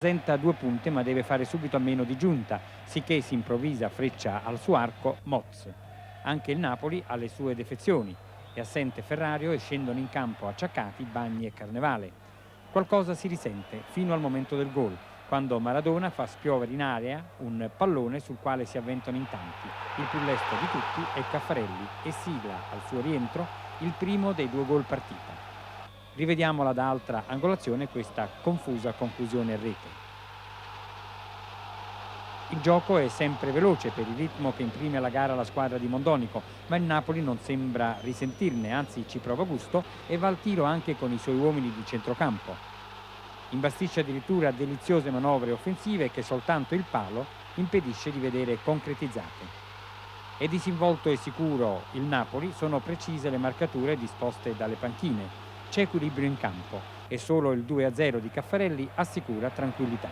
Presenta 2 punte ma deve fare subito a meno di giunta, sicché si improvvisa freccia al suo arco Moz. Anche il Napoli ha le sue defezioni. È assente Ferrario e scendono in campo acciaccati Bagni e Carnevale. Qualcosa si risente fino al momento del gol, quando Maradona fa spiovere in area un pallone sul quale si avventano in tanti. Il più lesto di tutti è Caffarelli e sigla al suo rientro il primo dei 2 gol partita. Rivediamola da altra angolazione questa confusa conclusione a rete. Il gioco è sempre veloce per il ritmo che imprime alla gara la squadra di Mondonico, ma il Napoli non sembra risentirne, anzi ci prova gusto e va al tiro anche con i suoi uomini di centrocampo. Imbastisce addirittura deliziose manovre offensive che soltanto il palo impedisce di vedere concretizzate. È disinvolto e sicuro il Napoli, sono precise le marcature disposte dalle panchine. C'è equilibrio in campo e solo il 2-0 di Caffarelli assicura tranquillità.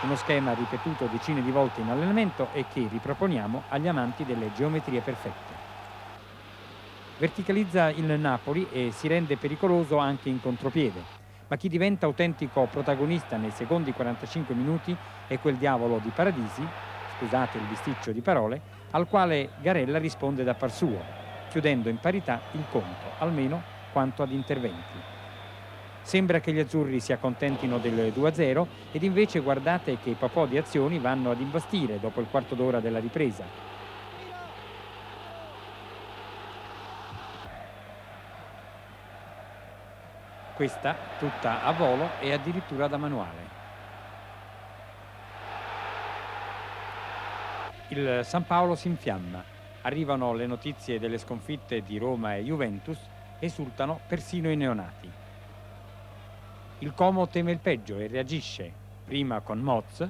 Uno schema ripetuto decine di volte in allenamento e che riproponiamo agli amanti delle geometrie perfette. Verticalizza il Napoli e si rende pericoloso anche in contropiede, ma chi diventa autentico protagonista nei secondi 45 minuti è quel diavolo di Paradisi, scusate il bisticcio di parole, al quale Garella risponde da par suo, chiudendo in parità il conto, almeno quanto ad interventi. Sembra che gli azzurri si accontentino del 2-0 ed invece guardate che i papò di azioni vanno ad imbastire dopo il quarto d'ora della ripresa. Questa tutta a volo e addirittura da manuale. Il San Paolo si infiamma. Arrivano le notizie delle sconfitte di Roma e Juventus. Esultano persino i neonati. Il Como teme il peggio e reagisce, prima con Moz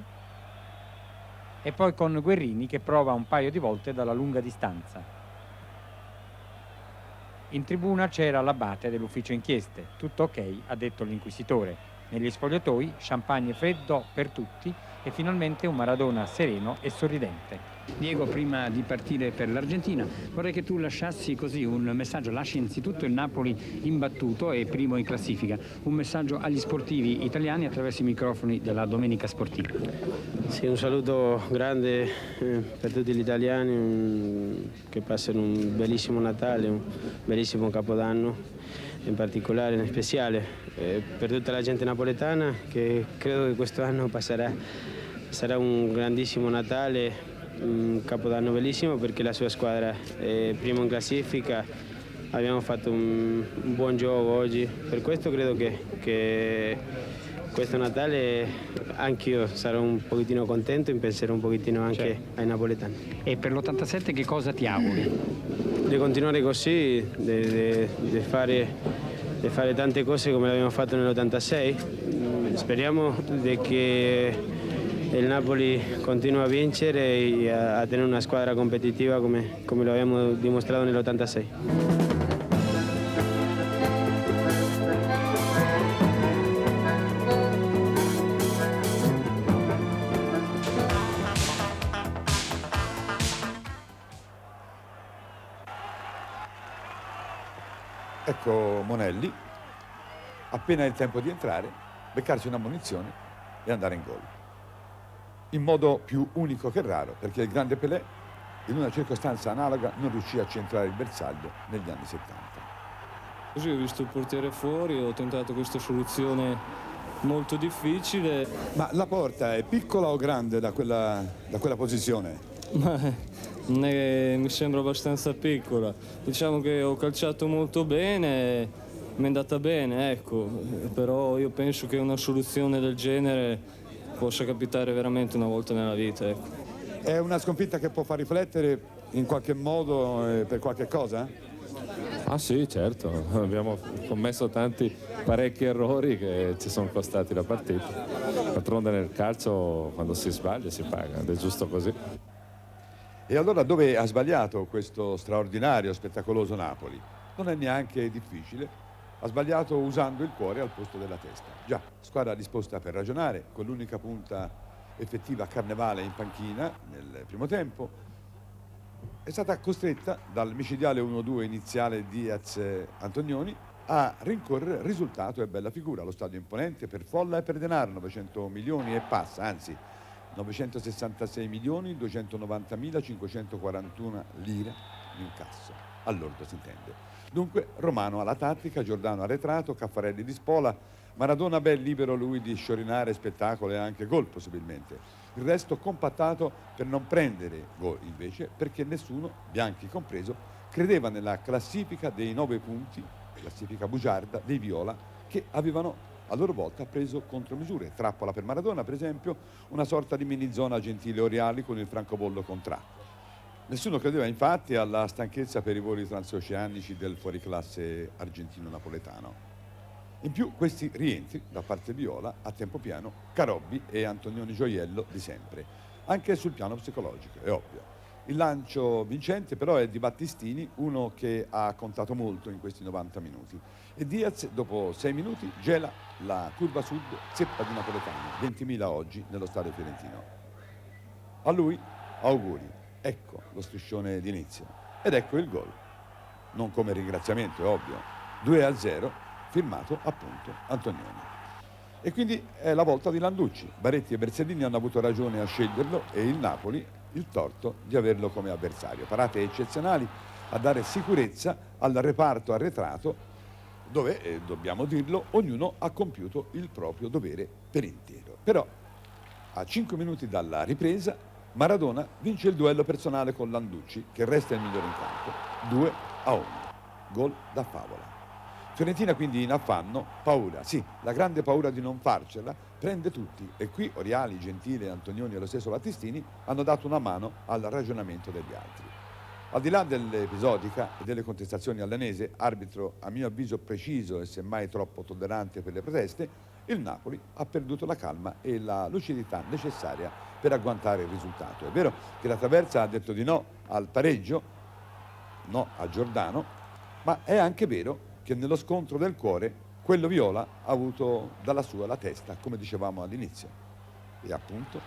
e poi con Guerrini che prova un paio di volte dalla lunga distanza. In tribuna c'era l'abate dell'ufficio inchieste. Tutto ok, ha detto l'inquisitore. Negli spogliatoi champagne freddo per tutti e finalmente un Maradona sereno e sorridente. Diego, prima di partire per l'Argentina, vorrei che tu lasciassi così un messaggio, lasci innanzitutto il Napoli imbattuto e primo in classifica, un messaggio agli sportivi italiani attraverso i microfoni della Domenica Sportiva. Sì, un saluto grande per tutti gli italiani, che passano un bellissimo Natale, un bellissimo Capodanno, in particolare, in speciale, per tutta la gente napoletana, che credo che questo anno sarà un grandissimo Natale, un Capodanno bellissimo perché la sua squadra è primo in classifica, abbiamo fatto un buon gioco oggi, per questo credo che questo Natale anch'io sarò un pochettino contento e penserò un pochettino anche ai napoletani. E per l'87 che cosa ti auguri? Di continuare così, di fare tante cose come l'abbiamo fatto nell'86. Speriamo che il Napoli continua a vincere e a tenere una squadra competitiva come lo abbiamo dimostrato nell'86. Ecco Monelli, appena è il tempo di entrare, beccarsi una munizione e andare in gol. In modo più unico che raro, perché il grande Pelé, in una circostanza analoga, non riuscì a centrare il bersaglio negli anni 70. Così ho visto il portiere fuori, ho tentato questa soluzione molto difficile. Ma la porta è piccola o grande da quella posizione? Mi sembra abbastanza piccola. Diciamo che ho calciato molto bene, mi è andata bene, ecco. Però io penso che una soluzione del genere possa capitare veramente una volta nella vita, ecco. È una sconfitta che può far riflettere in qualche modo per qualche cosa? Ah sì, certo, abbiamo commesso parecchi errori che ci sono costati la partita. D'altronde nel calcio quando si sbaglia si paga, ed è giusto così. E allora dove ha sbagliato questo straordinario, spettacoloso Napoli? Non è neanche difficile. Ha sbagliato usando il cuore al posto della testa. Già, squadra disposta per ragionare, con l'unica punta effettiva Carnevale in panchina nel primo tempo. È stata costretta dal micidiale 1-2 iniziale Diaz-Antonioni a rincorrere risultato e bella figura. Lo stadio imponente per folla e per denaro, 900 milioni e passa, anzi 966 milioni 290.541 lire in incasso, all'ordo si intende. Dunque Romano alla tattica, Giordano arretrato, Caffarelli di spola, Maradona bel libero lui di sciorinare spettacolo e anche gol possibilmente. Il resto compattato per non prendere gol invece, perché nessuno, Bianchi compreso, credeva nella classifica dei 9 punti, classifica bugiarda dei Viola, che avevano a loro volta preso contromisure. Trappola per Maradona, per esempio, una sorta di mini zona Gentile Oriali con il francobollo contratto. Nessuno credeva infatti alla stanchezza per i voli transoceanici del fuoriclasse argentino-napoletano. In più questi rientri da parte Viola a tempo pieno, Carobbi e Antonioni Gioiello di sempre, anche sul piano psicologico, è ovvio. Il lancio vincente però è di Battistini, uno che ha contato molto in questi 90 minuti. E Diaz, dopo 6 minuti, gela la curva sud, zeppa di napoletani, 20.000 oggi nello stadio fiorentino. A lui auguri, ecco lo striscione d'inizio. Ed ecco il gol. Non come ringraziamento, è ovvio. 2-0, firmato appunto Antonioni. E quindi è la volta di Landucci. Baretti e Bersellini hanno avuto ragione a sceglierlo e il Napoli il torto di averlo come avversario. Parate eccezionali a dare sicurezza al reparto arretrato dove, dobbiamo dirlo, ognuno ha compiuto il proprio dovere per intero. Però a 5 minuti dalla ripresa Maradona vince il duello personale con Landucci, che resta il migliore in campo, 2-1, gol da favola. Fiorentina quindi in affanno, paura, sì, la grande paura di non farcela, prende tutti e qui Oriali, Gentile, Antonioni e lo stesso Battistini hanno dato una mano al ragionamento degli altri. Al di là dell'episodica e delle contestazioni allenese, arbitro a mio avviso preciso e semmai troppo tollerante per le proteste, il Napoli ha perduto la calma e la lucidità necessaria per agguantare il risultato. È vero che la Traversa ha detto di no al pareggio, no a Giordano, ma è anche vero che nello scontro del cuore quello Viola ha avuto dalla sua la testa, come dicevamo all'inizio. E appunto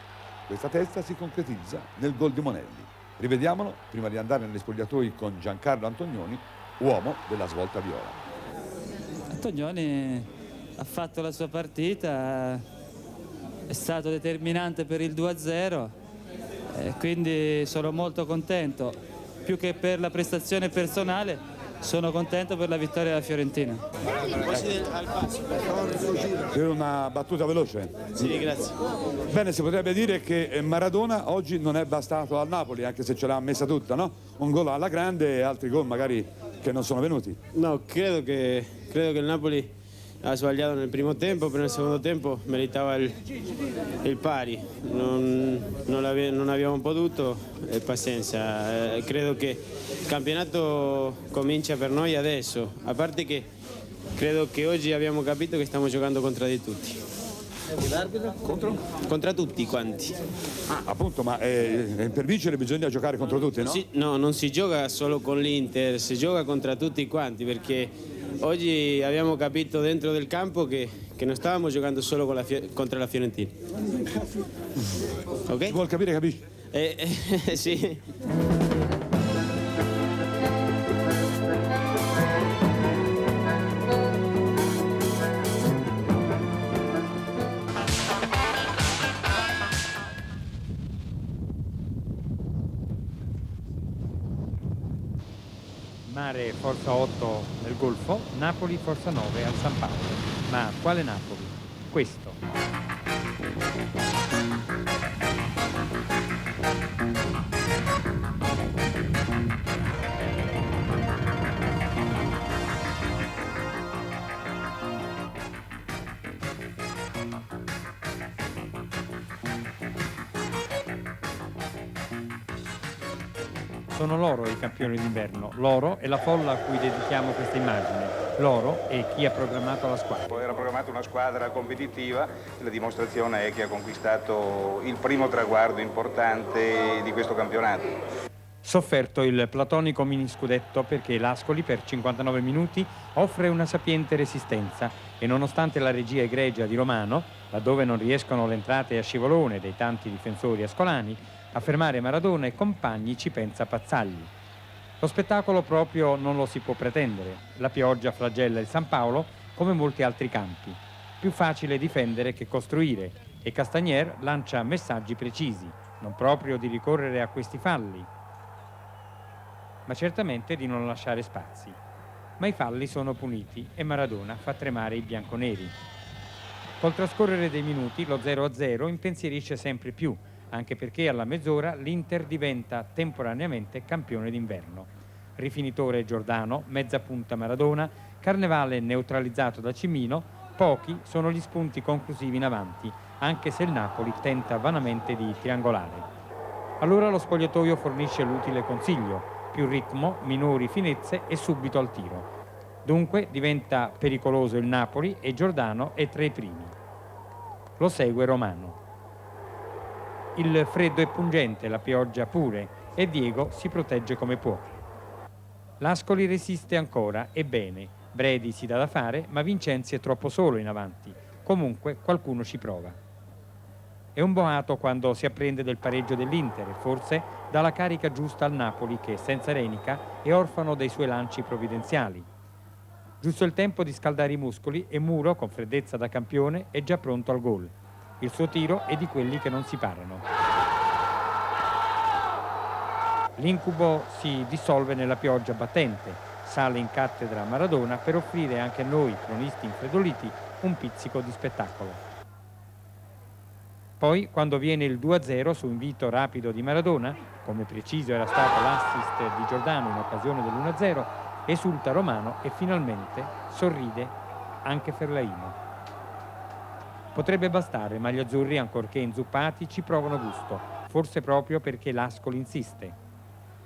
questa testa si concretizza nel gol di Monelli. Rivediamolo prima di andare negli spogliatoi con Giancarlo Antonioni, uomo della svolta viola. Antonioni ha fatto la sua partita, è stato determinante per il 2-0 e quindi sono molto contento, più che per la prestazione personale. Sono contento per la vittoria della Fiorentina. Per una battuta veloce? Sì, grazie. Bene, si potrebbe dire che Maradona oggi non è bastato al Napoli, anche se ce l'ha messa tutta, no? Un gol alla grande e altri gol magari che non sono venuti. No, credo che il Napoli ha sbagliato nel primo tempo, però nel secondo tempo meritava il pari. Non abbiamo potuto e pazienza. Credo che il campionato comincia per noi adesso, a parte che credo che oggi abbiamo capito che stiamo giocando contro di tutti. L'arbitro? Contro? Contro tutti quanti. Ah, appunto, ma per vincere bisogna giocare contro tutti, no? Sì, no, non si gioca solo con l'Inter, si gioca contro tutti quanti, perché oggi abbiamo capito dentro del campo che non stavamo giocando solo contro la Fiorentina. Ok? Si vuol capire, capisci? Sì. Mare Forza 8 nel Golfo, Napoli Forza 9 al San Paolo. Ma quale Napoli? Questo. Sono loro i campioni d'inverno, loro e la folla a cui dedichiamo questa immagine, loro e chi ha programmato la squadra. Era programmata una squadra competitiva, la dimostrazione è che ha conquistato il primo traguardo importante di questo campionato. Sofferto il platonico mini scudetto perché l'Ascoli per 59 minuti offre una sapiente resistenza e nonostante la regia egregia di Romano, laddove non riescono le entrate a scivolone dei tanti difensori ascolani, a fermare Maradona e compagni ci pensa Pazzagli. Lo spettacolo proprio non lo si può pretendere. La pioggia flagella il San Paolo come molti altri campi. Più facile difendere che costruire e Castagnier lancia messaggi precisi, non proprio di ricorrere a questi falli, ma certamente di non lasciare spazi. Ma i falli sono puniti e Maradona fa tremare i bianconeri. Col trascorrere dei minuti lo 0-0 impensierisce sempre più, anche perché alla mezz'ora l'Inter diventa temporaneamente campione d'inverno. Rifinitore Giordano, mezza punta Maradona, Carnevale neutralizzato da Cimino, pochi sono gli spunti conclusivi in avanti, anche se il Napoli tenta vanamente di triangolare. Allora lo spogliatoio fornisce l'utile consiglio: più ritmo, minori finezze e subito al tiro. Dunque diventa pericoloso il Napoli e Giordano è tra i primi. Lo segue Romano. Il freddo è pungente, la pioggia pure e Diego si protegge come può. L'Ascoli resiste ancora e bene. Bredi si dà da fare, ma Vincenzi è troppo solo in avanti. Comunque qualcuno ci prova. È un boato quando si apprende del pareggio dell'Inter e forse dà la carica giusta al Napoli che, senza Renica, è orfano dei suoi lanci provvidenziali. Giusto il tempo di scaldare i muscoli e Muro, con freddezza da campione, è già pronto al gol. Il suo tiro è di quelli che non si parano. L'incubo si dissolve nella pioggia battente. Sale in cattedra Maradona per offrire anche a noi, cronisti infredoliti, un pizzico di spettacolo. Poi, quando viene il 2-0 su invito rapido di Maradona, come preciso era stato l'assist di Giordano in occasione dell'1-0, esulta Romano e finalmente sorride anche Ferlaino. Potrebbe bastare, ma gli azzurri, ancorché inzuppati, ci provano gusto, forse proprio perché l'Ascoli insiste.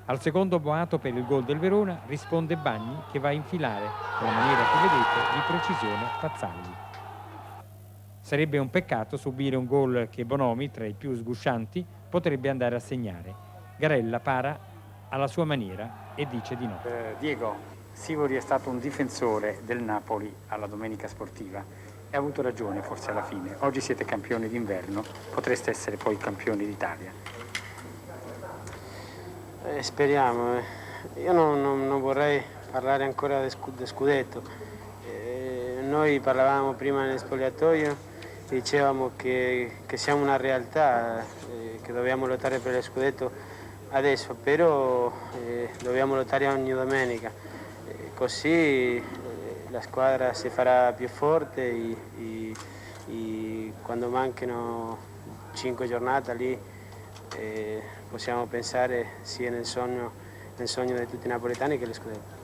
Al secondo boato per il gol del Verona risponde Bagni, che va a infilare, con la maniera che vedete, di precisione Pazzagli. Sarebbe un peccato subire un gol che Bonomi, tra i più sguscianti, potrebbe andare a segnare. Garella para alla sua maniera e dice di no. Diego, Sivori è stato un difensore del Napoli alla domenica sportiva e ha avuto ragione forse alla fine. Oggi siete campioni d'inverno, potreste essere poi campioni d'Italia. Speriamo. Io non vorrei parlare ancora di scudetto. Noi parlavamo prima nel spogliatoio, dicevamo che siamo una realtà, che dobbiamo lottare per lo scudetto adesso, però dobbiamo lottare ogni domenica, così la squadra si farà più forte e quando mancano 5 giornate lì possiamo pensare sia nel sogno di tutti i napoletani che lo scudetto.